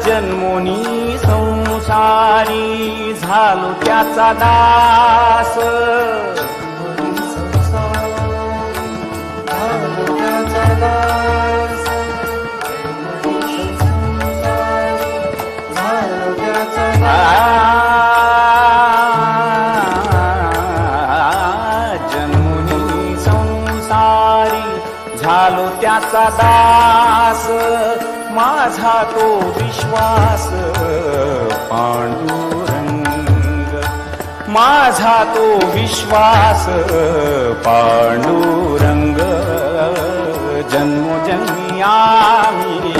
जन्मोनी संसारी झालो त्याचा दास जन्मोनी संसारी झालो त्याचा दास माझा तो विश्वास पांडुरंग माझा तो विश्वास पांडुरंग जन्मोजन्मी आम्ही